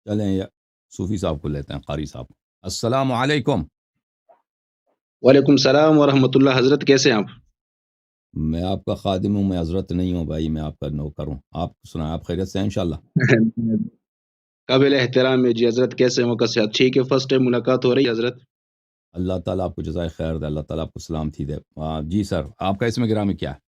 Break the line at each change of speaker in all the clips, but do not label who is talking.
چلیں یہ صوفی صاحب کو لیتے ہیں، قاری صاحب۔ السلام علیکم۔
وعلیکم السلام ورحمۃ اللہ۔ حضرت کیسے ہیں آپ؟
میں آپ کا خادم ہوں، میں حضرت نہیں ہوں بھائی، میں آپ کا نوکر ہوں۔ آپ سنائیں، آپ خیریت سے ہیں انشاءاللہ؟
قابل احترام ہے جی حضرت، کیسے ہیں؟ صحت ٹھیک ہے؟ فرسٹ ٹائم ملاقات ہو رہی ہے حضرت۔
اللہ تعالیٰ آپ کو جزائے خیر دے، اللہ تعالیٰ آپ کو سلامتی دے۔ جی سر، آپ کا اسم گرامی کیا ہے؟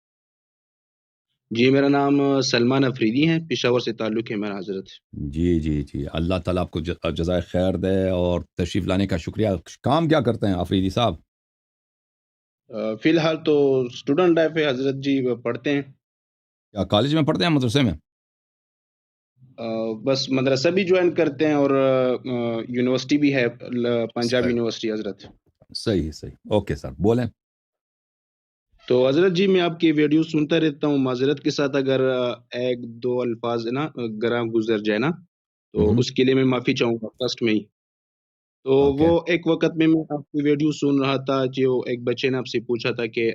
جی میرا نام سلمان افریدی ہے، پشاور سے تعلق ہے میرا حضرت۔
جی جی جی، اللہ تعالیٰ آپ کو جزائے خیر دے، اور تشریف لانے کا شکریہ۔ کام کیا کرتے ہیں افریدی صاحب؟
فی الحال تو اسٹوڈنٹ لائف ہے حضرت جی، پڑھتے ہیں۔
کیا کالج میں پڑھتے ہیں، مدرسے میں؟
بس مدرسہ بھی جوائن کرتے ہیں اور یونیورسٹی بھی ہے، پنجاب یونیورسٹی حضرت۔
صحیح صحیح، اوکے سر، بولیں۔
تو حضرت جی میں آپ کی ویڈیو سنتا رہتا ہوں، معذرت کے ساتھ اگر ایک دو الفاظ ہے نا گراں گزر جائے نا تو اس کے لیے میں معافی چاہوں گا فرسٹ میں ہی۔ تو وہ ایک وقت میں آپ کی ویڈیو سن رہا تھا، جو ایک بچے نے آپ سے پوچھا تھا کہ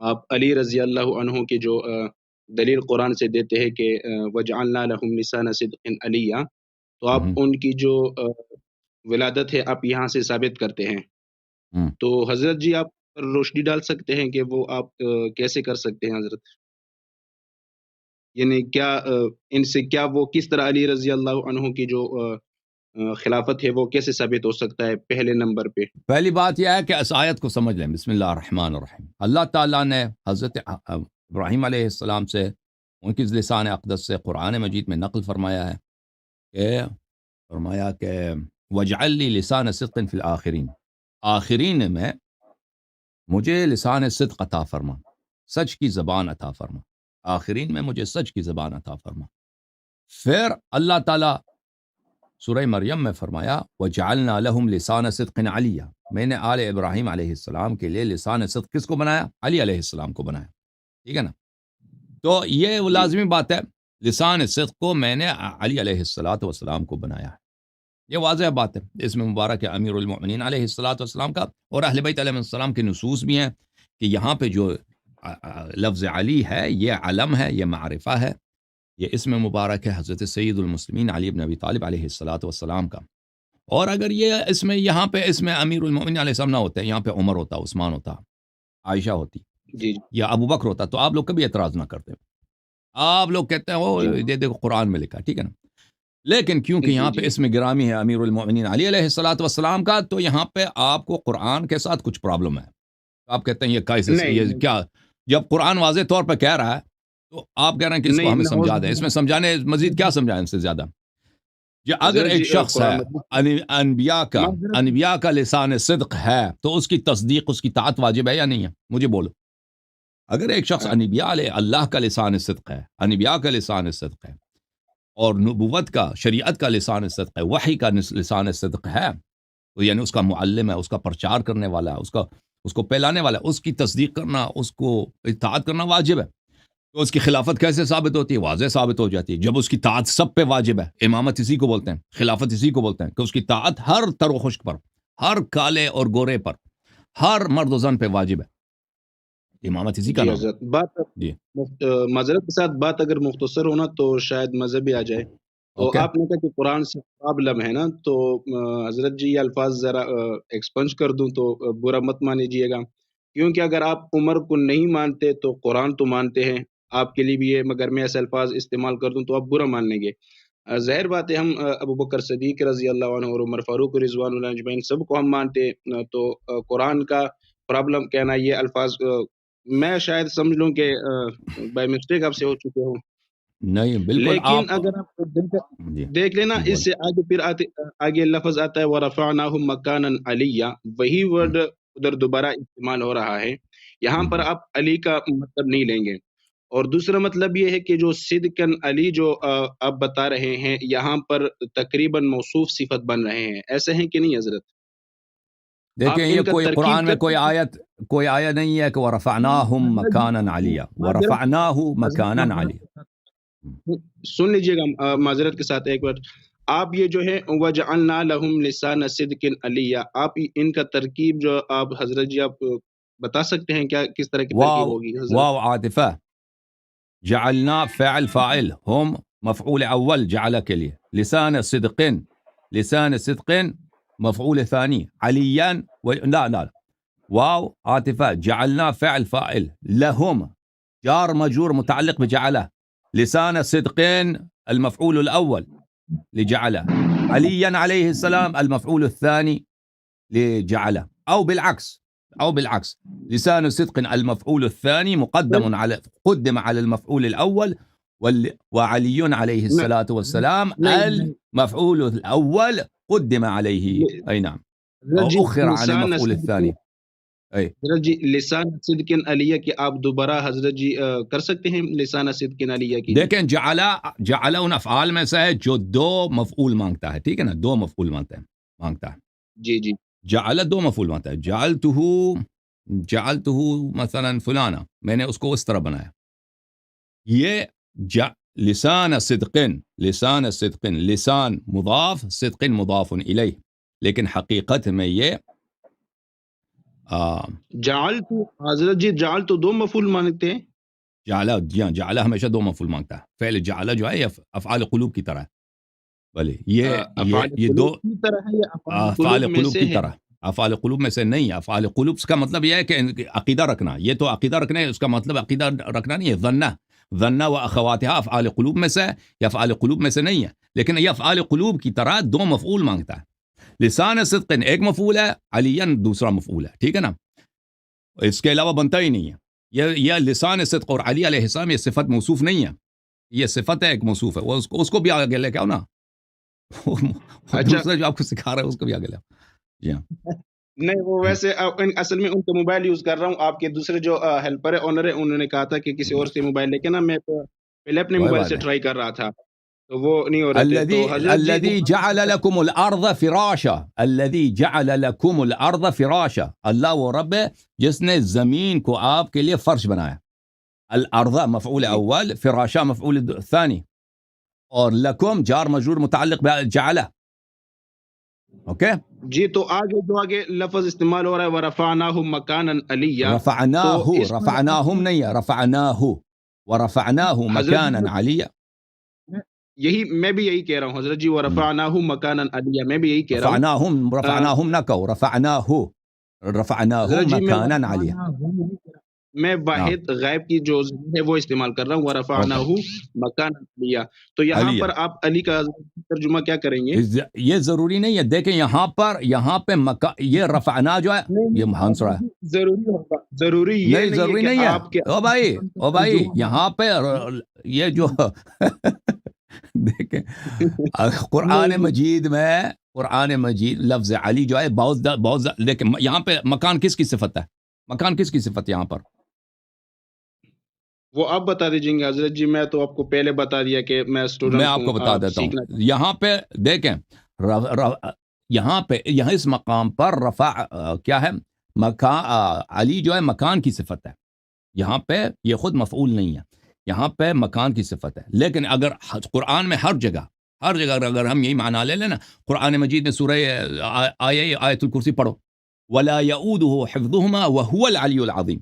آپ علی رضی اللہ عنہ کی جو دلیل قرآن سے دیتے ہیں کہ وجعلنا لہم لسان صدق علیہ، تو آپ ان کی جو ولادت ہے آپ یہاں سے ثابت کرتے ہیں۔ تو حضرت جی آپ روشنی ڈال سکتے ہیں کہ وہ آپ کیسے کر سکتے ہیں حضرت؟ یعنی کیا ان سے کیا وہ کس طرح علی رضی اللہ عنہ کی جو خلافت ہے وہ کیسے ثابت ہو سکتا ہے؟ پہلے نمبر پہ
پہلی بات یہ ہے کہ اس آیت کو سمجھ لیں۔ بسم اللہ الرحمن الرحیم۔ اللہ تعالیٰ نے حضرت ابراہیم علیہ السلام سے، ان کی لسان اقدس سے قرآن مجید میں نقل فرمایا ہے کہ وَاجْعَلْ لِي لِسَانَ صِدْقٍ فِي الْآخِرِينَ، آخرین میں مجھے لسان صدق عطا فرما، سچ کی زبان عطا فرما، آخرین میں مجھے سچ کی زبان عطا فرما۔ پھر اللہ تعالیٰ سورہ مریم میں فرمایا وَجَعَلْنَا لَهُمْ لِسَانَ صِدْقٍ عَلِيًّا، میں نے آل ابراہیم علیہ السلام کے لیے لسان صدق کس کو بنایا؟ علی علیہ السلام کو بنایا، ٹھیک ہے نا؟ تو یہ وہ لازمی بات ہے، لسان صدق کو میں نے علی علیہ السلام کو بنایا ہے، یہ واضح بات ہے۔ اس میں مبارک ہے امیر المؤمنین علیہ السلام کا، اور اہل بیت علیہ السلام کے نصوص بھی ہیں کہ یہاں پہ جو لفظ علی ہے یہ علم ہے، یہ معرفہ ہے، یہ اسم مبارک ہے حضرت سید المسلمین علی بن ابی طالب علیہ السلام کا۔ اور اگر یہ اس میں یہاں پہ اس میں امیر المؤمنین علیہ السلام نہ ہوتے، یہاں پہ عمر ہوتا، عثمان ہوتا، عائشہ ہوتی،
جی
یا ابو بکر ہوتا، تو آپ لوگ کبھی اعتراض نہ کرتے۔ آپ لوگ کہتے ہیں وہ یہ دیکھو قرآن میں لکھا، ٹھیک ہے نا؟ لیکن کیونکہ یہاں پہ اسم گرامی ہے امیر المؤمنین علی علیہ السلام کا، تو یہاں پہ آپ کو قرآن کے ساتھ کچھ پرابلم ہے۔ آپ کہتے ہیں یہ کیا، جب قرآن واضح طور پہ کہہ رہا ہے تو آپ کہہ رہے ہیں کہ اس کو ہمیں سمجھا دیں، اس میں سمجھانے مزید کیا سمجھائیں ان سے زیادہ؟ اگر ایک شخص ہے انبیاء کا لسان صدق ہے تو اس کی تصدیق، اس کی طاعت واجب ہے یا نہیں ہے؟ مجھے بولو۔ اگر ایک شخص انبیاء علیہ اللہ کا لسان صدق ہے، انبیاء کا لسان صدق ہے، اور نبوت کا، شریعت کا لسان صدق ہے، وحی کا لسان صدق ہے، تو یعنی اس کا معلم ہے، اس کا پرچار کرنے والا ہے، اس کو پھیلانے والا ہے، اس کی تصدیق کرنا، اس کو اطاعت کرنا واجب ہے۔ تو اس کی خلافت کیسے ثابت ہوتی ہے؟ واضح ثابت ہو جاتی ہے جب اس کی طاعت سب پہ واجب ہے۔ امامت اسی کو بولتے ہیں، خلافت اسی کو بولتے ہیں کہ اس کی طاعت ہر تر و خشک پر، ہر کالے اور گورے پر، ہر مرد و زن پہ واجب ہے۔ امامت اسی کا نام ہے۔
بات معذرت کے ساتھ بات اگر مختصر ہونا تو شاید مذہبی آ جائے۔ تو آپ نے کہا کہ قرآن سے پرابلم ہے نا، تو حضرت جی یہ الفاظ ذرا ایکسپنج کر دوں تو برا مت مانیجیے گا، کیونکہ اگر آپ عمر کو نہیں مانتے تو قرآن تو مانتے ہیں، آپ کے لیے بھی ہے، مگر میں ایسے الفاظ استعمال کر دوں تو آپ برا مان لیں گے۔ ظاہر بات ہے، ہم ابو بکر صدیق رضی اللہ عنہ اور عمر فاروق رضوان اللہ اجمعین سب کو ہم مانتے ہیں، تو قرآن کا پرابلم کہنا، یہ الفاظ میں شاید سمجھ لوں کہ بائی مسٹیک آپ سے ہو چکے ہوں۔
نہیں بالکل،
لیکن اگر آپ دیکھ لینا اس سے آگے پھر آگے لفظ آتا ہے وَرَفَعْنَاهُ مَكَانًا عَلِيًّا، وہی ورڈ ادھر دوبارہ استعمال ہو رہا ہے، یہاں پر آپ علی کا مطلب نہیں لیں گے۔ اور دوسرا مطلب یہ ہے کہ جو صدقاً علی جو آپ بتا رہے ہیں، یہاں پر تقریباً موصوف صفت بن رہے ہیں، ایسے ہیں کہ نہیں حضرت؟
دیکھیں یہ کوئی قرآن میں کوئی آیت نہیں ہے کہ وَرَفَعْنَاهُمْ مَكَانًا عَلِيًّا، وَرَفَعْنَاهُ مَكَانًا عَلِيًّا۔
سن لیجئے گا معذرت کے ساتھ ایک بار، آپ یہ جو ہے وَجَعَلْنَا لَهُمْ لِسَانَ صِدْقٍ عَلِيًّا، آپ ان کا ترکیب جو آپ حضرت جی آپ بتا سکتے ہیں کیا کس طرح کی ترکیب ہوگی حضرت؟
واو عاطفہ، جعلنا فعل فاعل، ہم مفعول اول جعل کے لیے، لسان صدق مفعول ثاني، عليا لا واو عاطفة، جعلنا فعل فاعل، لهم جار مجرور متعلق بجعله، لسان صدق المفعول الأول لجعله، عليا عليه السلام المفعول الثاني لجعله، أو بالعكس لسان صدق المفعول الثاني قدم على المفعول الأول، وعلي عليه الصلاة والسلام المفعول الأول قدم عليه، أي نعم، أو أخر عن المفعول الثاني.
حضرت جی لسان صدق علیہ کی آپ دوبارہ حضرت جی کر سکتے ہیں لسان صدق علیہ کی؟
دیکھیں جعلہ ان افعال میں سے ہے جو دو مفعول مانگتا ہے، ٹھیک ہے نا، دو مفعول مانگتا ہے.
جی جی
جعلہ دو مفعول مانگتا ہے. جعلتہ مثلا فلانا، میں نے اس کو اس طرح بنایا. یہ لسان صدق لسان مضاف، صدق مضاف الیہ، لیکن حقیقت میں یہ
جعلت، حضرت جی جعلت دو مفعول مانگتے ہیں.
جعلہ ہمیشہ دو مفعول مانگتا ہے. فعل جعلہ جو ہے یہ افعال قلوب کی طرح ہے، بلے یہ دو افعال قلوب کی طرح، افعال قلوب میں سے نہیں. افعال قلوب کا مطلب یہ ہے کہ عقیدہ رکھنا، یہ تو عقیدہ رکھنا ہے، اس کا مطلب عقیدہ رکھنا نہیں ہے. ظنہ و اخواتها افعال قلوب میں سے، یا افعال قلوب میں سے نہیں ہے، لیکن یہ افعال قلوب کی طرح دو مفعول مانگتا ہے. لسان صدق ایک مفعول ہے، علیاً دوسرا مفعول ہے، ٹھیک ہے نا، اس کے علاوہ بنتا ہی نہیں ہے. یہ لسان صدق اور علی علیہ السلام یہ صفت موصوف نہیں ہے، یہ صفت ہے، ایک موصوف ہے. وہ اس کو بھی آگے لے کے آؤ نا، دوسرا جو آپ کو سکھا رہا ہے اس کو بھی آگے لے آؤ. جی ہاں،
نہیں وہ ویسے اصل میں ان کا موبائل یوز کر رہا ہوں. آپ کے دوسرے جو ہیلپر ہے، اونر ہے، انہوں نے کہا تھا کہ کسی اور سے موبائل لے کے نا، میں پہلے اپنے موبائل سے ٹرائی کر رہا تھا تو وہ نہیں ہو رہا تھا.
الذي جعل لكم الارض فراشا، الذي جعل لكم الارض فراشا، اللہ وہ رب ہے جس نے زمین کو آپ کے لیے فرش بنایا. الارض مفعول اول، فراشا مفعول ثانی، اور لکم جار مجرور متعلق بجعلہ. اوکے
جی، تو آگے لفظ استعمال ہو رہا ہے ورفعناہ مکانا علیہ.
رفعناہم نہیں ہے، رفعناہ، ورفعناہ مکانا علیہ.
یہی میں بھی یہی کہہ رہا ہوں حضرت جی، ورفعناہ مکانا علیہ، میں بھی یہی کہہ رہا ہوں.
رفعناہم نہ کہو، رفعناہ مکانا علیہ.
میں واحد غائب کی جو ہے وہ استعمال کر رہا ہوں، ورفعناہ مکانا علیہ. تو یہاں پر آپ علی کا ترجمہ کیا کریں گے؟
یہ ضروری نہیں ہے. دیکھیں یہاں پر یہ رفعنا جو ہے یہ ہنس رہا ہے،
ضروری
نہیں ہے. او بھائی یہاں پہ یہ جو دیکھیں قرآن مجید لفظ علی جو ہے بہت لیکن یہاں پہ مکان کس کی صفت ہے؟ مکان کس کی صفت ہے یہاں پر؟
وہ آپ بتا دیجئیں گے حضرت جی. میں تو آپ کو پہلے بتا دیا کہ میں
آپ کو بتا دیتا ہوں. یہاں پہ دیکھیں، یہاں اس مقام پر رفع کیا ہے؟ علی جو ہے مکان کی صفت ہے. یہاں پہ یہ خود مفعول نہیں ہے، یہاں پہ مکان کی صفت ہے. لیکن اگر قرآن میں ہر جگہ اگر ہم یہی معنی لے لیں نا، قرآن مجید میں سورہ آیت الکرسی پڑھو، ولا يؤوده حفظهما وهو العلی العظیم.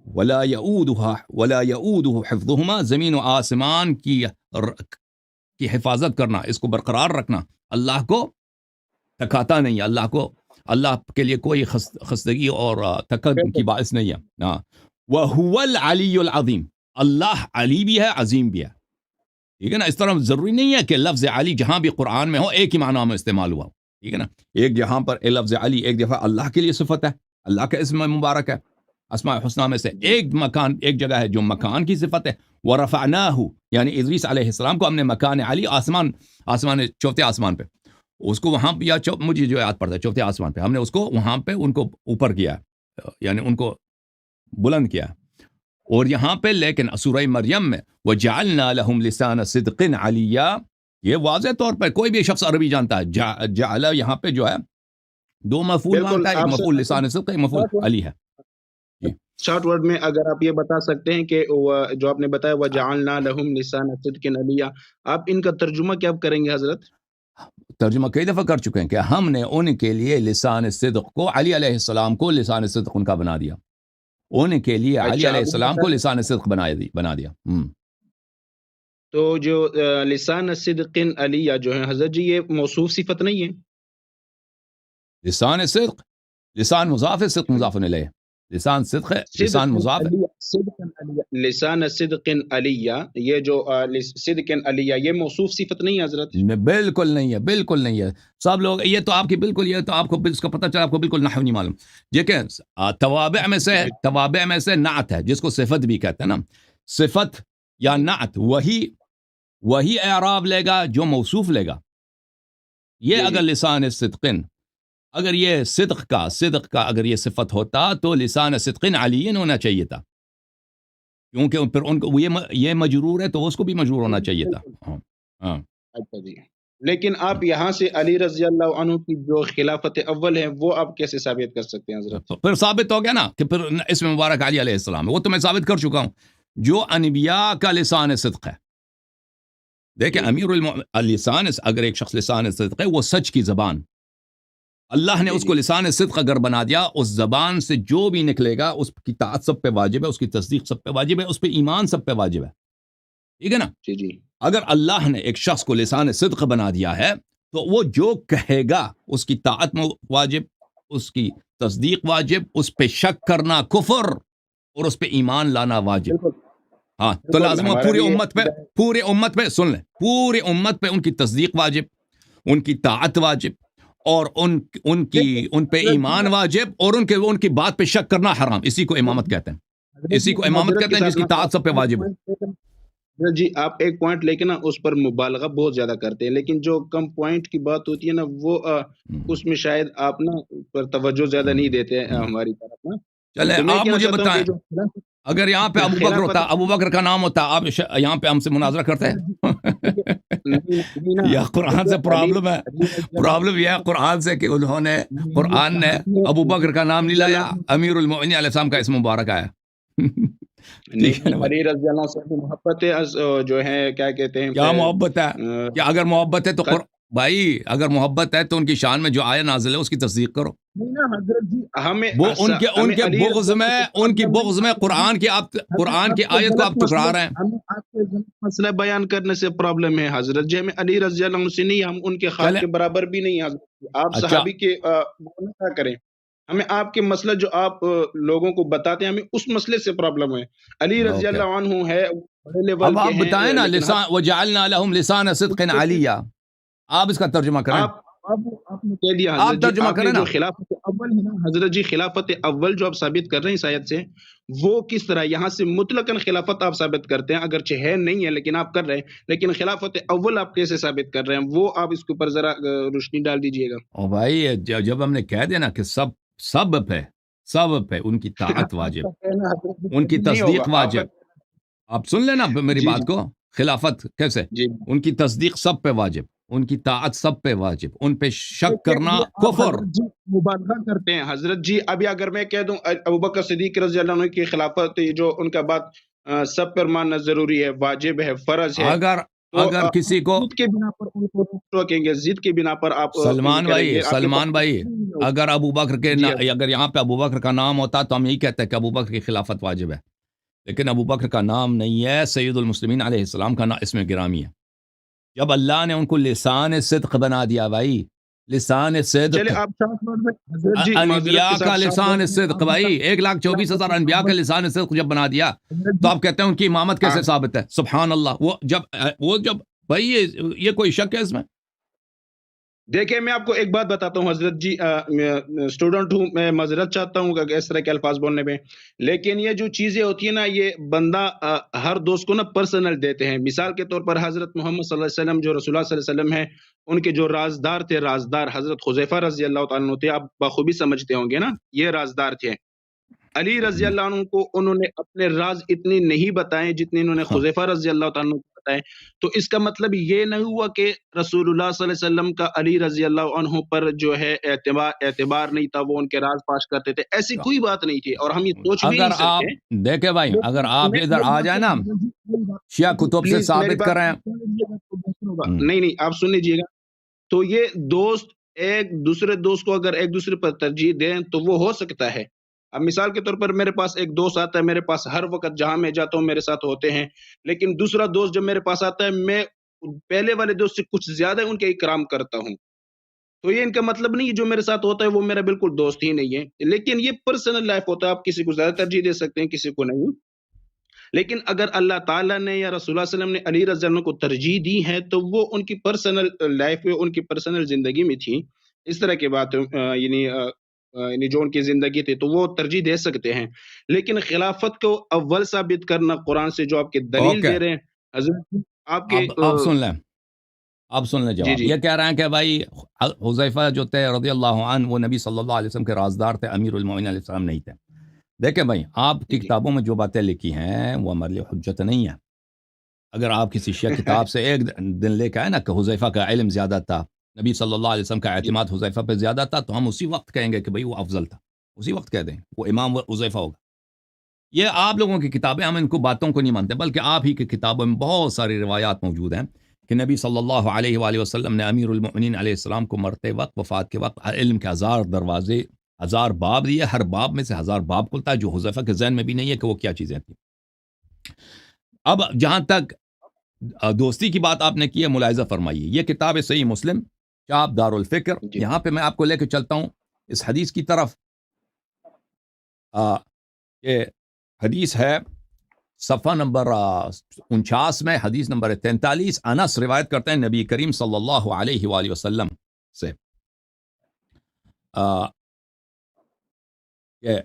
ولا يؤوده حفظهما، زمین و آسمان کی حفاظت کرنا، اس کو برقرار رکھنا اللہ کو تکاتا نہیں ہے. اللہ کے لیے کوئی خستگی اور تکبر کی باعث نہیں ہے. وَهُوَ الْعَلِيُّ الْعَظِيمُ، اللہ علی بھی ہے، عظیم بھی ہے. ٹھیک ہے نا، اس طرح ضروری نہیں ہے کہ لفظ علی جہاں بھی قرآن میں ہو ایک ہی معنی میں استعمال ہوا. ٹھیک ہے نا، ایک جہاں پر لفظ علی ایک دفعہ اللہ کے لیے صفت ہے، اللہ کا اسم مبارک ہے، اسماء الحسنہ میں سے ایک جگہ ہے جو مکان کی صفت ہے. وَرَفَعْنَاهُ، یعنی ادریس علیہ السلام کو ہم نے مکان علی، آسمان چوتھے آسمان پہ، اس کو وہاں یا مجھے جو یاد پڑتا ہے چوتھے آسمان پہ، ہم نے اس کو وہاں پہ ان کو اوپر کیا، یعنی ان کو بلند کیا. اور یہاں پہ لیکن سورہ مریم میں وَجَعَلْنَا لَهُمْ لِسَانَ صِدْقٍ عَلِيًّا، یہ واضح طور پر کوئی بھی شخص عربی جانتا ہے. جعل یہاں پہ جو ہے دو مفعول مانگتا ہے، ایک مفعول لسان صدق، ایک مفعول علی ہے.
شارٹ ورڈ میں اگر آپ یہ بتا سکتے ہیں کہ جو آپ نے بتایا وَجَعَلْنَا لَهُمْ لِسَانَ صِدْقٍ عَلِيًّا، آپ ان کا ترجمہ کیا کریں گے حضرت؟
ترجمہ کئی دفعہ کر چکے ہیں کہ ہم نے ان کے لیے لسان صدق کو، علی علیہ السلام کو لسان صدق ان کا بنا دیا. ان کے لیے علی علیہ السلام کو لسان صدق بنا دیا.
تو جو لسان صدق علیہ جو ہے حضرت جی، یہ موصوف صفت نہیں ہے؟
لسان صدق، لسان مضاف ہے، صدق مضاف الیہ، لسان صدق ہے، لسان
صدق
مضاف ہے۔
علیہ، صدق علیہ، لسان صدق علیہ، یہ جو صدق علیہ یہ موصوف صفت نہیں ہے حضرت؟
بالکل نہیں ہے، بالکل نہیں ہے۔ سب لوگ یہ تو آپ کی بالکل، یہ تو آپ کو اس کا پتہ چلا، آپ کو بالکل نحو نہیں معلوم۔ دیکھیں توابع میں سے نعت ہے، جس کو صفت بھی کہتے ہیں نا، صفت یا نعت وہی اعراب لے گا جو موصوف لے گا۔ یہ اگر لسان صدقن، اگر یہ صدق کا اگر یہ صفت ہوتا تو لسان صدقن علیین ہونا چاہیے تھا، کیونکہ پھر ان کو یہ مجرور ہے تو اس کو بھی مجرور ہونا چاہیے تھا۔ ہاں
اچھا جی، لیکن آپ یہاں سے علی رضی اللہ عنہ کی جو خلافت اول ہے وہ آپ کیسے ثابت کر سکتے ہیں حضرت؟
تو پھر ثابت ہو گیا نا کہ پھر اس میں مبارک علی علیہ السلام ہے، وہ تو میں ثابت کر چکا ہوں، جو انبیاء کا لسان صدق ہے۔ دیکھیں لسان، اگر ایک شخص لسان صدق ہے، وہ سچ کی زبان، اللہ نے اس کو لسان صدق اگر بنا دیا، اس زبان سے جو بھی نکلے گا اس کی طاعت سب پہ واجب ہے، اس کی تصدیق سب پہ واجب ہے، اس پہ ایمان سب پہ واجب ہے، ٹھیک ہے نا؟
جی
اگر اللہ نے ایک شخص کو لسان صدق بنا دیا ہے تو وہ جو کہے گا اس کی طاعت میں واجب، اس کی تصدیق واجب، اس پہ شک کرنا کفر اور اس پہ ایمان لانا واجب۔ ہاں تو لازم ہے پوری امت پہ سن لیں، پوری امت پہ ان کی تصدیق واجب، ان کی طاعت واجب، اور ان پہ ایمان واجب، اور ان کی بات پہ شک کرنا حرام۔ اسی کو امامت کہتے ہیں، اسی کو امامت کہتے ہیں، جس کی طاعت سب پہ واجب ہے۔
جی، آپ ایک پوائنٹ لے کے نا اس پر مبالغہ بہت زیادہ کرتے ہیں، لیکن جو کم پوائنٹ کی بات ہوتی ہے نا وہ اس میں شاید آپ نا پر توجہ زیادہ نہیں دیتے ہماری طرف نا۔
چلے آپ مجھے بتائیں، اگر یہاں پہ ابو بکر ہوتا، ابو بکر کا نام ہوتا، آپ یہاں پہ ہم سے مناظرہ کرتے ہیں؟ یہ قرآن سے پرابلم ہے، پرابلم یہ ہے قرآن سے کہ قرآن نے ابو بکر کا نام نہیں لایا، امیر المؤمنین علیہ السلام کا اسم مبارک آیا۔
علی رضی اللہ سے محبت جو ہے، کیا کہتے ہیں،
کیا محبت ہے؟ کیا اگر محبت ہے تو بھائی اگر محبت ہے تو ان کی شان میں جو آیا نازل ہے اس کی تصدیق کرو۔ ان کے بغض میں قرآن کی آیت کو آپ ٹکرا رہے ہیں۔
ہمیں آپ کے مسئلہ بیان کرنے سے پرابلم ہے حضرت جی، ہمیں علی رضی اللہ عنہ سے نہیں، ہم ان کے خاک کے برابر بھی نہیں حضرت، آپ صحابی کے کیا کریں، ہمیں آپ کے مسئلہ جو آپ لوگوں کو بتاتے ہیں، ہمیں اس مسئلے سے پرابلم ہے۔ علی رضی اللہ عنہ ہے بڑے لیول
اب آپ بتائیں نا، وجعلنا لهم لسان صدق علیہ، آپ اس کا ترجمہ کریں۔
آپ نے کہہ دیا حضرت جی،
ترجمہ کریں نا۔
جو خلافت اول ہے نا حضرت جی، خلافت اول جو آپ ثابت کر رہے ہیں اس آیت سے، وہ کس طرح یہاں سے مطلقاً خلافت آپ ثابت کرتے ہیں، اگرچہ ہے نہیں ہے لیکن آپ کر رہے ہیں، لیکن خلافت اول آپ کیسے ثابت کر رہے ہیں، وہ آپ اس کے اوپر ذرا روشنی ڈال دیجئے گا۔
او بھائی جب ہم نے کہہ دیا نا کہ سب پہ ان کی طاعت واجب، ان کی تصدیق واجب، آپ سن لینا میری بات کو، خلافت کیسے، ان کی تصدیق سب پہ واجب، ان کی طاعت سب پہ واجب، ان پہ شک کرنا کفر۔
مبالغہ کرتے ہیں حضرت جی، ابھی اگر میں کہہ دوں ابوبکر صدیق رضی اللہ عنہ کی خلافت جو ان کا بات سب پر ماننا ضروری ہے، واجب ہے، فرض ہے،
اگر کسی کو
ضد کے بنا پر ان کو روکیں گے، ضد کے بنا پر آپ
سلمان بھائی اگر اگر یہاں پہ ابو بکر کا نام ہوتا تو ہم یہی کہتے ہیں کہ ابو بکر کی خلافت واجب ہے، لیکن ابو بکر کا نام نہیں ہے، سید المسلمین علیہ السلام کا اسم گرامی ہے۔ جب اللہ نے ان کو لسان صدق بنا دیا، بھائی لسان صدق، انبیاء کا لسان صدق، بھائی 1,24,000 انبیاء کا لسان صدق جب بنا دیا تو آپ کہتے ہیں ان کی امامت کیسے ثابت ہے؟ سبحان اللہ، وہ جب بھائی یہ کوئی شک ہے اس میں؟
دیکھیں میں آپ کو ایک بات بتاتا ہوں حضرت جی، اسٹوڈنٹ ہوں، میں معذرت چاہتا ہوں کہ اس طرح کے الفاظ بولنے میں، لیکن یہ جو چیزیں ہوتی ہیں نا، یہ بندہ ہر دوست کو نا پرسنل دیتے ہیں۔ مثال کے طور پر حضرت محمد صلی اللہ علیہ وسلم جو رسول اللہ صلی اللہ علیہ وسلم ہیں، ان کے جو رازدار تھے، رازدار حضرت حذیفہ رضی اللہ تعالیٰ عنہ تھے، آپ بخوبی سمجھتے ہوں گے نا، یہ رازدار تھے۔ علی رضی اللہ عنہ کو انہوں نے اپنے راز اتنے نہیں بتائے جتنے انہوں نے حذیفہ رضی اللہ تعالیٰ عنہ کو بتائے، تو اس کا مطلب یہ نہیں ہوا کہ رسول اللہ صلی اللہ علیہ وسلم کا علی رضی اللہ عنہ پر جو ہے اعتبار نہیں تھا، وہ ان کے راز پاش کرتے تھے، ایسی کوئی بات نہیں تھی، اور ہم یہ سوچ بھی نہیں سکتے۔
اگر آپ دیکھیں بھائی، اگر آپ ادھر آ جائیں نا، شیعہ کتب سے ثابت کریں،
نہیں آپ سن لیجیے گا، تو یہ دوست ایک دوسرے دوست کو اگر ایک دوسرے پر ترجیح دیں تو وہ ہو سکتا ہے، اب مثال کے طور پر میرے پاس ایک دوست آتا ہے، میرے پاس ہر وقت جہاں میں جاتا ہوں میرے ساتھ ہوتے ہیں، لیکن دوسرا دوست جب میرے پاس آتا ہے میں پہلے والے دوست سے کچھ زیادہ ان کے اکرام کرتا ہوں، تو یہ ان کا مطلب نہیں جو میرے ساتھ ہوتا ہے وہ میرا بالکل دوست ہی نہیں ہے، لیکن یہ پرسنل لائف ہوتا ہے، آپ کسی کو زیادہ ترجیح دے سکتے ہیں، کسی کو نہیں۔ لیکن اگر اللہ تعالیٰ نے یا رسول اللہ صلی اللہ علیہ وسلم نے علی رضی اللہ عنہ کو ترجیح دی ہے تو وہ ان کی پرسنل لائف میں، ان کی پرسنل زندگی میں تھی، اس طرح کی بات یعنی جو ان کی زندگی تھی تو وہ ترجیح دے سکتے ہیں، لیکن خلافت کو اول ثابت کرنا قرآن سے جو آپ کے دلیل
اوکے،
دے رہے ہیں حضرت آپ کے
اب سن لیں، اب سن لیں
جی
جواب۔
جی
یہ کہہ رہے ہیں کہ بھائی حذیفہ جو تھے رضی اللہ عنہ وہ نبی صلی اللہ علیہ وسلم کے رازدار تھے، امیر المومنین علیہ السلام نہیں تھے۔ دیکھیں بھائی، آپ کی
جی
کتابوں میں جو باتیں لکھی ہیں وہ ہمارے لیے حجت نہیں ہے۔ اگر آپ کسی شیعہ کتاب سے ایک دن لے کے آئے نا کہ حذیفہ کا علم زیادہ تھا، نبی صلی اللہ علیہ وسلم کا
جی
اعتماد حذیفہ پہ زیادہ تھا، تو ہم اسی وقت کہیں گے کہ بھئی وہ افضل تھا، اسی وقت کہہ دیں وہ امام حذیفہ ہوگا۔ یہ آپ لوگوں کی کتابیں، ہم ان کو باتوں کو نہیں مانتے، بلکہ آپ ہی کی کتابوں میں بہت ساری روایات موجود ہیں کہ نبی صلی اللہ علیہ وآلہ وسلم نے امیر المؤمنین علیہ السلام کو مرتے وقت، وفات کے وقت، علم کے ہزار دروازے، ہزار باب دیے، ہر باب میں سے ہزار باب کھلتا ہے، جو حذیفہ کے ذہن میں بھی نہیں ہے کہ وہ کیا چیزیں تھیں۔ اب جہاں تک دوستی کی بات آپ نے کی ہے، ملاحظہ فرمائیے، یہ کتاب ہے صحیح مسلم، چاپ دار الفکر،
جی
یہاں پہ میں آپ کو لے کے چلتا ہوں اس حدیث کی طرف۔ یہ حدیث ہے صفحہ نمبر 49 میں، حدیث نمبر 43، انس روایت کرتے ہیں نبی کریم صلی اللہ علیہ وآلہ وسلم سے کہ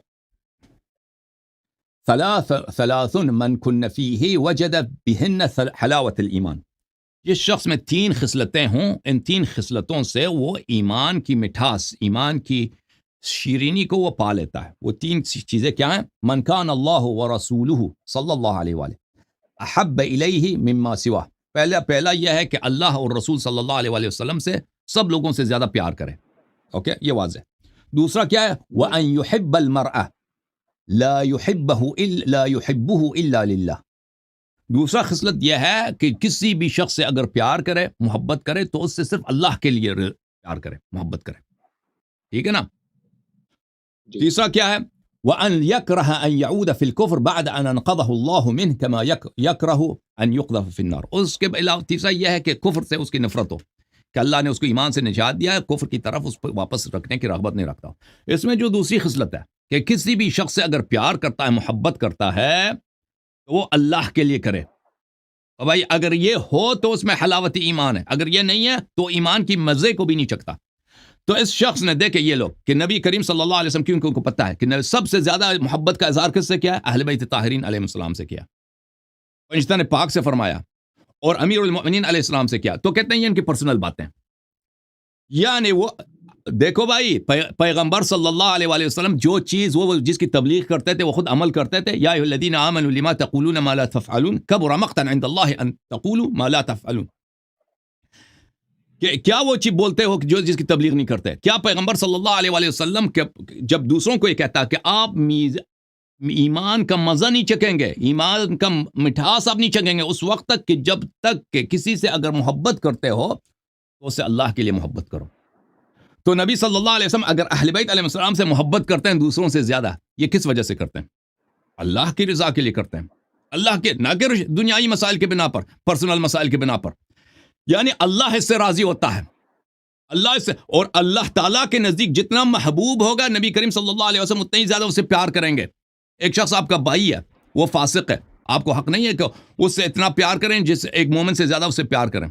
ثلاث من کن فیہ وجد بہن حلاوت الایمان، جس شخص میں 3 خصلتیں ہوں، ان 3 خصلتوں سے وہ ایمان کی مٹھاس، ایمان کی شیرینی کو وہ پا لیتا ہے۔ وہ 3 چیزیں کیا ہیں؟ من کان اللہ ورسولہ صلی اللہ علیہ وآلہ احب الیہ مما سوا، پہلا یہ ہے کہ اللہ اور رسول صلی اللہ علیہ وآلہ وسلم سے سب لوگوں سے زیادہ پیار کرے، اوکے، یہ واضح۔ دوسرا کیا ہے؟ وَأَن يُحِبَّ الْمَرْأَ لا يحبه الا للہ، دوسرا خصلت یہ ہے کہ کسی بھی شخص سے اگر پیار کرے، محبت کرے، تو اس سے صرف اللہ کے لیے پیار کرے، محبت کرے، ٹھیک ہے نا؟
جی
تیسرا کیا ہے؟ وَأَن يَكْرَهَ أَن يَعُودَ فِي الْكُفْرِ بَعْدَ أَنْ أَنْقَذَهُ اللَّهُ مِنْهُ كَمَا يَكْرَهُ أَن يُقْذَفَ فِي النَّارِ، اس کے علاوہ تیسرا یہ ہے کہ کفر سے اس کی نفرت ہو، کہ اللہ نے اس کو ایمان سے نجات دیا ہے، کفر کی طرف اس کو واپس رکھنے کی رغبت نہیں رکھتا۔ اس میں جو دوسری خصلت ہے کہ کسی بھی شخص سے اگر پیار کرتا ہے، محبت کرتا ہے، تو وہ اللہ کے لیے کرے۔ اور بھائی اگر یہ ہو تو اس میں حلاوت ایمان ہے، اگر یہ نہیں ہے تو ایمان کی مزے کو بھی نہیں چکتا۔ تو اس شخص نے دیکھے یہ لوگ کہ نبی کریم صلی اللہ علیہ وسلم کی، ان کو پتہ ہے کہ سب سے زیادہ محبت کا اظہار کس سے کیا ہے؟ اہل بیت طاہرین علیہ السلام سے کیا، فرشتہ نے پاک سے فرمایا، اور امیر المؤمنین علیہ السلام سے کیا، تو کہتے ہیں یہ ان کی پرسنل باتیں، یعنی وہ دیکھو بھائی پیغمبر صلی اللہ علیہ وآلہ وسلم جو چیز وہ جس کی تبلیغ کرتے تھے وہ خود عمل کرتے تھے۔ یا ایھا الذین آمنوا لما تقولون ما لا تفعلون کبر مقتا عند اللہ ان تقولوا ما لا تفعلون، کہ کیا وہ چیز بولتے ہو جو جس کی تبلیغ نہیں کرتے؟ کیا پیغمبر صلی اللہ علیہ وآلہ وسلم جب دوسروں کو یہ کہتا کہ آپ ایمان کا مزہ نہیں چکیں گے، ایمان کا مٹھاس آپ نہیں چکیں گے اس وقت تک کہ جب تک کہ کسی سے اگر محبت کرتے ہو تو اسے اللہ کے لیے محبت کرو۔ تو نبی صلی اللہ علیہ وسلم اگر اہل بیت علیہ السلام سے محبت کرتے ہیں دوسروں سے زیادہ، یہ کس وجہ سے کرتے ہیں؟ اللہ کی رضا کے لیے کرتے ہیں، اللہ کے، نہ کہ دنیائی مسائل کے بنا پر، پرسنل مسائل کے بنا پر، یعنی اللہ اس سے راضی ہوتا ہے، اللہ اس سے، اور اللہ تعالیٰ کے نزدیک جتنا محبوب ہوگا نبی کریم صلی اللہ علیہ وسلم اتنا ہی زیادہ اسے پیار کریں گے۔ ایک شخص آپ کا بھائی ہے، وہ فاسق ہے، آپ کو حق نہیں ہے کہ اس سے اتنا پیار کریں جس ایک مومن سے زیادہ اس سے پیار کریں۔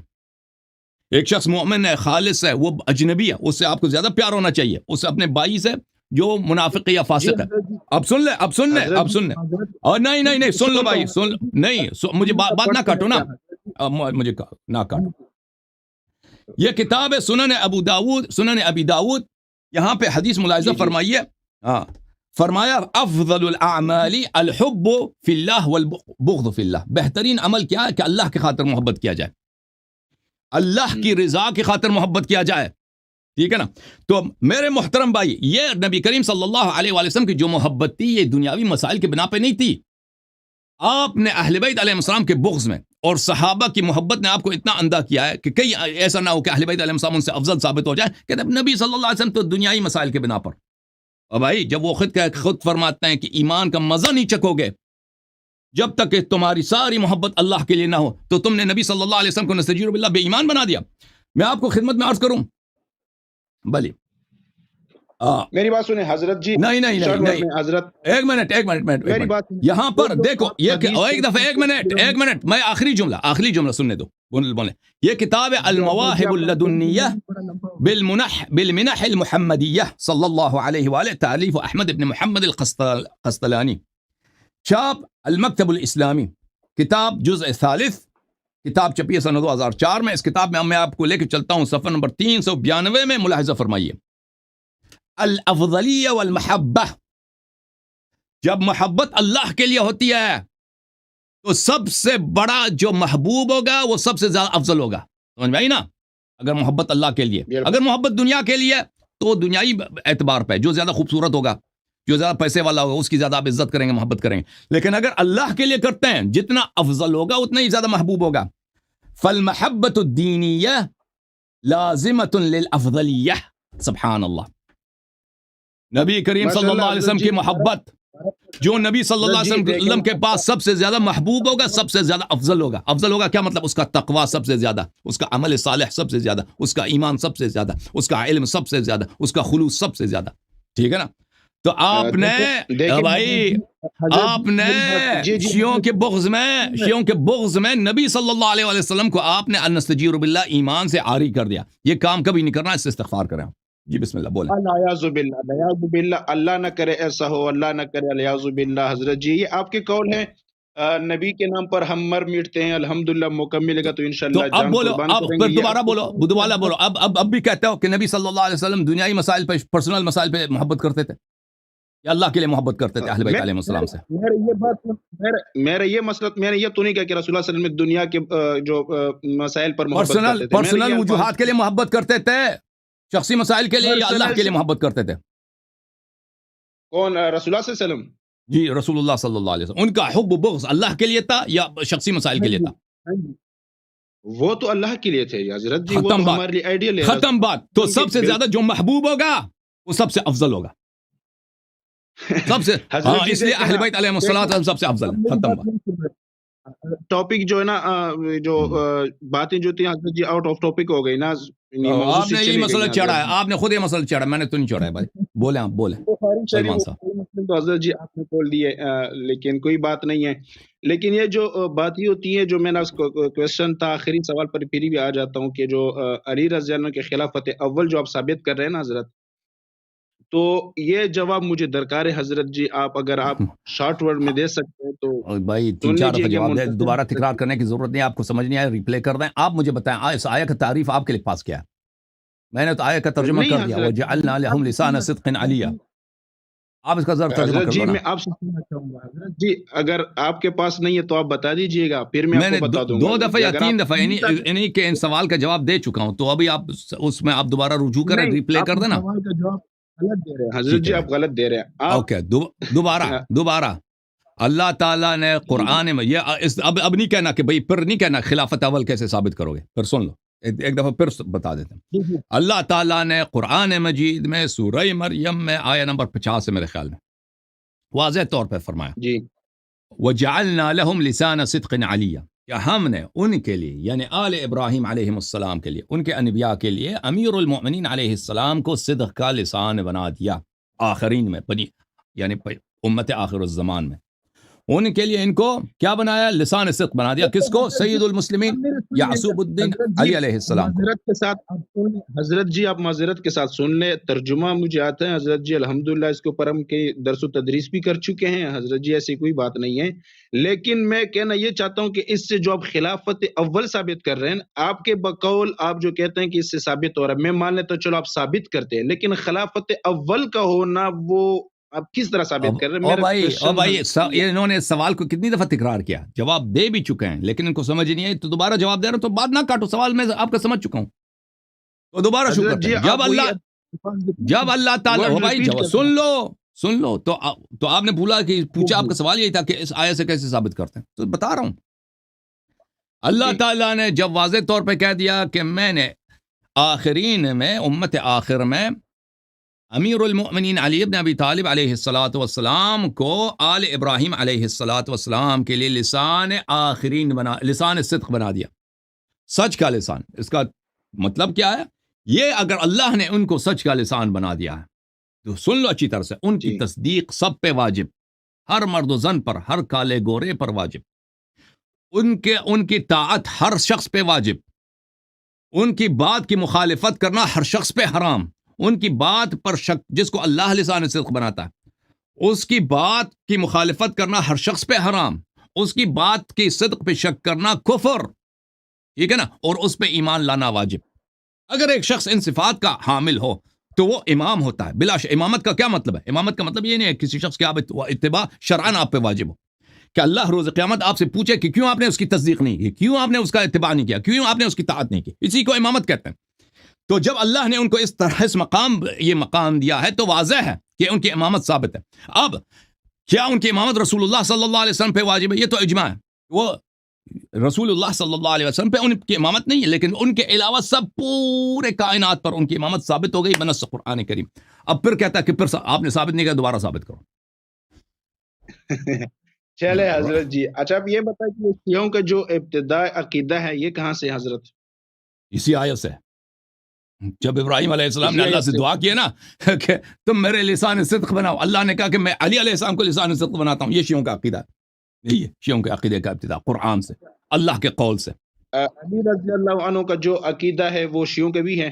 ایک شخص مومن ہے، خالص ہے، وہ اجنبی ہے، اس سے آپ کو زیادہ پیار ہونا چاہیے اس سے اپنے بھائی سے جو منافق یا فاسق ہے۔ اب سن لے، اب سن لے، اب سن لے، اور نہیں سن لو بھائی، سن، نہیں مجھے بات نہ کاٹو نا، مجھے نہ کاٹو۔ یہ کتاب ہے سنن ابی داود، یہاں پہ حدیث ملاحظہ فرمائیے، ہاں، فرمایا افضل الاعمال الحب فی اللہ والبغض فی اللہ، بہترین عمل کیا ہے کہ اللہ کی خاطر محبت کیا جائے، اللہ کی رضا کی خاطر محبت کیا جائے، ٹھیک ہے نا؟ تو میرے محترم بھائی، یہ نبی کریم صلی اللہ علیہ وآلہ وسلم کی جو محبت تھی یہ دنیاوی مسائل کے بنا پہ نہیں تھی، آپ نے اہل بیت علیہ السلام کے بغض میں اور صحابہ کی محبت نے آپ کو اتنا اندھا کیا ہے کہ کئی ایسا نہ ہو کہ اہل بیت علیہ السلام ان سے افضل ثابت ہو جائے کہ نبی صلی اللہ علیہ وسلم تو دنیائی مسائل کے بنا پر اور بھائی جب وہ خود فرماتے ہیں کہ ایمان کا مزہ نہیں چکوگے جب تک کہ تمہاری ساری محبت اللہ کے لیے نہ ہو، تو تم نے نبی صلی اللہ علیہ وسلم کو نستجیر باللہ بے ایمان بنا دیا. میں آپ کو خدمت میں عرض کروں بلی
میری بات سنیں حضرت جی،
نہیں
حضرت
ایک منٹ
میری بات
یہاں پر دیکھو یہ ایک دفعہ ایک منٹ میں آخری جملہ سننے دو بولے. یہ کتاب ہے المواہب اللدنیہ بالمنح المحمدیہ صلی اللہ علیہ وآلہ، تالیف احمد ابن محمد القسطلانی، چھاپ المکتب الاسلامی، کتاب جزء ثالث، کتاب چھپی ہے سن 2004 میں. اس کتاب میں آپ کو لے کے چلتا ہوں صفحہ نمبر 392 میں. ملاحظہ فرمائیے، الافضلیہ والمحبہ، جب محبت اللہ کے لیے ہوتی ہے تو سب سے بڑا جو محبوب ہوگا وہ سب سے زیادہ افضل ہوگا. سمجھ میں آئی نا؟ اگر محبت اللہ کے لیے، اگر محبت دنیا کے لیے تو دنیائی اعتبار پہ جو زیادہ خوبصورت ہوگا، جو زیادہ پیسے والا ہوگا، اس کی زیادہ آپ عزت کریں گے، محبت کریں گے. لیکن اگر اللہ کے لیے کرتے ہیں جتنا افضل ہوگا اتنا ہی زیادہ محبوب ہوگا. فالمحبت الدینیہ لازمۃ للافضلیہ. سبحان اللہ. نبی کریم صلی اللہ علیہ وسلم کی محبت، جو نبی صلی اللہ علیہ وسلم کے پاس سب سے زیادہ محبوب ہوگا، سب سے زیادہ افضل ہوگا. افضل ہوگا کیا مطلب؟ اس کا تقوی سب سے زیادہ، اس کا عمل صالح سب سے زیادہ، اس کا ایمان سب سے زیادہ، اس کا علم سب سے زیادہ، اس کا خلوص سب سے زیادہ. ٹھیک ہے نا؟ تو آپ نے بھائی آپ نے شیعوں کے بغض میں نبی صلی اللہ علیہ وسلم کو آپ نے نستجیر باللہ ایمان سے عاری کر دیا. یہ کام کبھی نہیں کرنا، اس سے استغفار کریں. جی بسم اللہ بولیں.
الیاذ باللہ، اللہ نہ کرے ایسا ہو، اللہ نہ کرے. الیاذ باللہ. حضرت جی یہ آپ کے قول ہیں نبی کے نام پر ہم مر مٹتے ہیں، الحمدللہ موقع ملے گا تو انشاءاللہ جان قربان کریں گے.
اب دوبارہ بولو. اب بھی کہتے ہو کہ نبی صلی اللہ علیہ وسلم دنیائی مسائل پہ، پرسنل مسائل پہ محبت کرتے تھے یا اللہ کے لیے محبت کرتے تھے اہل بیت علیہ السلام سے؟
میرا یہ مسئلہ، میں نے یہ تو نہیں کہا کہ رسول اللہ صلی اللہ علیہ وسلم دنیا کے جو مسائل پر محبت کرتے تھے،
پرسنل وجوہات کے لیے محبت کرتے تھے، شخصی مسائل کے لیے یا اللہ کے لیے محبت کرتے تھے؟
کون؟ رسول اللہ صلی اللہ علیہ وسلم؟
جی رسول اللہ صلی اللہ علیہ وسلم. ان کا حب و بغض اللہ کے لیے تھا یا شخصی مسائل کے لیے تھا؟
وہ تو اللہ کے لیے تھے حضرت جی، وہ تو ہمارے لیے آئیڈیل ہے.
ختم بات. تو سب سے زیادہ جو محبوب ہوگا وہ سب سے افضل ہوگا، سب سے. ہاں اس لیے اہل بیت علیہ السلام سب سے افضل ہے. ختم بات.
ٹاپک جو ہے نا، جو باتیں جو تھی حضرت جی آؤٹ آف ٹاپک ہو گئی نا.
آپ نے یہ مسئلہ چڑھا ہے، آپ نے خود یہ مسئلہ چڑھا، میں نے تو نہیں چڑھا ہے بھائی. بولیں آپ بولیں سلمان صاحب.
تو حضرت جی آپ نے بول دیے، لیکن کوئی بات نہیں ہے. لیکن یہ جو باتیں ہوتی ہیں، جو میں نے کوشچن تھا آخری سوال پر پھر بھی آ جاتا ہوں کہ جو علی رضی اللہ عنہ کے خلافت اول جو آپ ثابت کر رہے ہیں نا حضرت، تو یہ جواب مجھے درکار ہے حضرت جی. اگر آپ شارٹ ورڈ میں دے سکتے ہیں تو
بھائی 3-4 دفعہ جواب دے، دوبارہ تکرار کرنے کی ضرورت نہیں. آپ کو سمجھ نہیں آیا ریپلے کر دیں. آپ مجھے بتائیں اس آیت کا تعریف آپ کے لیے پاس کیا ہے؟ میں نے تو آیت کا ترجمہ کر دیا، وَجَعَلْنَا لَهُمْ لِسَانَ صِدْقٍ عَلِيًّا. آپ اس کا ذرا ترجمہ کر
جی
دو نا.
میں آپ سے پوچھنا چاہوں گا حضرت جی، اگر آپ کے پاس نہیں ہے تو آپ بتا دیجئے گا، پھر میں آپ کو بتا دوں گا.
2 دفعہ یا 3 دفعہ انہی کے ان سوال کا جواب دے چکا ہوں، تو ابھی آپ اس میں آپ دوبارہ رجوع کریں، ریپلے کر دینا.
سوال کا جواب غلط دے رہے ہیں حضرت جی، آپ غلط دے رہے ہیں.
اوکے دوبارہ اللہ تعالیٰ نے قرآن میں یہ اب نہیں کہنا کہ بھئی پھر نہیں کہنا خلافت اول کیسے ثابت کرو گے، پھر سن لو ایک دفعہ پھر بتا دیتے ہیں. اللہ تعالیٰ نے قرآن مجید میں سورہ مریم میں آیہ نمبر 50 میرے خیال میں واضح طور پہ فرمایا
جی
وَجَعَلْنَا لَهُمْ لِسَانَ صِدْقٍ عَلِيًّا، کہ ہم نے ان کے لیے یعنی آل ابراہیم علیہ السلام کے لیے، ان کے انبیاء کے لیے امیر المؤمنین علیہ السلام کو صدق کا لسان بنا دیا. آخرین میں بنی یعنی امت آخر الزمان میں ان کے لیے ان کو کیا بنایا؟ لسان صدق بنا دیا. کس کو؟ سید المسلمین یعصوب الدین علی علیہ السلام کو.
معذرت کے ساتھ حضرت جی آپ معذرت کے ساتھ سن لیں، ترجمہ مجھے آتا ہے حضرت جی، الحمدللہ اس کے اوپر ہم کے درس و تدریس بھی کر چکے ہیں حضرت جی، ایسی کوئی بات نہیں ہے. لیکن میں کہنا یہ چاہتا ہوں کہ اس سے جو آپ خلافت اول ثابت کر رہے ہیں، آپ کے بقول آپ جو کہتے ہیں کہ اس سے ثابت ہو رہا ہے، میں مان لیتا ہوں چلو آپ ثابت کرتے ہیں، لیکن خلافت اول کا ہونا وہ آپ کس طرح ثابت کر رہے ہیں؟
او بھائی انہوں نے سوال کو کتنی دفعہ تکرار کیا، جواب دے بھی چکے ہیں لیکن ان کو سمجھ نہیں آئی، تو دوبارہ جواب دے رہا ہوں. تو بات نہ کاٹو، سوال میں آپ کا سمجھ چکا ہوں، تو دوبارہ شکر کرتے ہیں. جب اللہ تعالیٰ بھائی سن لو تو آپ نے پوچھا، آپ کا سوال یہی تھا کہ اس آیت سے کیسے ثابت کرتے ہیں، تو بتا رہا ہوں. اللہ تعالیٰ نے جب واضح طور پہ کہہ دیا کہ میں نے آخرین میں، امت آخر میں امیر المؤمنین علی ابن ابی طالب علیہ الصلاۃ والسلام کو آل ابراہیم علیہ الصلاۃ والسلام کے لیے لسان آخرین لسان صدق بنا دیا، سچ کا لسان۔ اس کا مطلب کیا ہے؟ یہ اگر اللہ نے ان کو سچ کا لسان بنا دیا ہے تو سن لو اچھی طرح سے، ان کی تصدیق سب پہ واجب، ہر مرد و زن پر، ہر کالے گورے پر واجب، ان کی طاعت ہر شخص پہ واجب، ان کی بات کی مخالفت کرنا ہر شخص پہ حرام، ان کی بات پر شک، جس کو اللہ لسان صدق بناتا ہے اس کی بات کی مخالفت کرنا ہر شخص پہ حرام، اس کی بات کی صدق پہ شک کرنا کفر، ٹھیک ہے نا، اور اس پہ ایمان لانا واجب۔ اگر ایک شخص ان صفات کا حامل ہو تو وہ امام ہوتا ہے بلا امامت کا کیا مطلب ہے؟ امامت کا مطلب یہ نہیں ہے کسی شخص کی آپ اتباع شرعاً آپ پہ واجب ہو، کہ اللہ روز قیامت آپ سے پوچھے کہ کیوں آپ نے اس کی تصدیق نہیں کی، کیوں آپ نے اس کا اتباع نہیں کیا، کیوں آپ نے اس کی طاعت نہیں کی، اسی کو امامت کہتے ہیں۔ تو جب اللہ نے ان کو اس طرح اس یہ مقام دیا ہے تو واضح ہے کہ ان کی امامت ثابت ہے۔ اب کیا ان کی امامت رسول اللہ صلی اللہ علیہ وسلم پہ واجب ہے؟ یہ تو اجماع ہے، وہ رسول اللہ صلی اللہ علیہ وسلم پہ ان کی امامت نہیں ہے، لیکن ان کے علاوہ سب پورے کائنات پر ان کی امامت ثابت ہو گئی بنص قرآن کریم۔ اب پھر کہتا ہے کہ پھر آپ نے ثابت نہیں کیا، دوبارہ ثابت کرو۔
چلے حضرت جی، اچھا آپ یہ بتائیں کہ شیعوں کا جو ابتدائی عقیدہ ہے یہ کہاں سے حضرت؟
اسی آیت سے، جب ابراہیم علیہ السلام نے اللہ سے دعا کی نا کہ تم میرے لسان صدق بناؤ، اللہ نے کہا کہ میں علی علیہ السلام کو لسان صدق بناتا ہوں۔ یہ شیعوں کا عقیدہ ہے، یہ شیعوں کے عقیدے کا ابتدا قرآن سے، اللہ کے قول سے۔
علی رضی اللہ عنہ کا جو عقیدہ ہے وہ شیعوں کے بھی ہے۔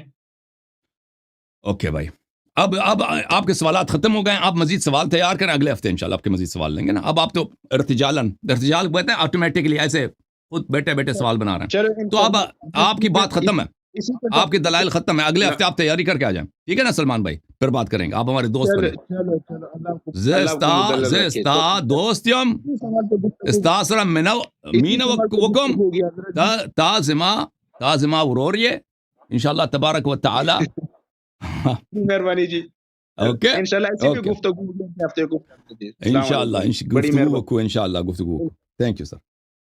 اوکے بھائی، اب آپ کے سوالات ختم ہو گئے ہیں، آپ مزید سوال تیار کریں، اگلے ہفتے انشاءاللہ آپ کے مزید سوال لیں گے نا۔ اب آپ تو ارتجال کہتے ہیں آٹومیٹکلی، ایسے خود بیٹھے سوال بنا رہے ہیں، تو اب آپ کی بات ختم ہے، آپ کے دلائل ختم ہے، اگلے ہفتے آپ تیاری کر کے آ جائیں، ٹھیک ہے نا سلمان بھائی؟ پھر بات کریں گے، آپ ہمارے دوست بنے۔ زستا دوستیم استاسرم مینو وکم تازما وروریے انشاءاللہ تبارک و تعالی۔
مہربانی جی،
اوکے
انشاءاللہ ایسی بھی گفتگو ہفتے کو
انشاءاللہ گفتگو، انشاءاللہ گفتگو۔ Thank you sir.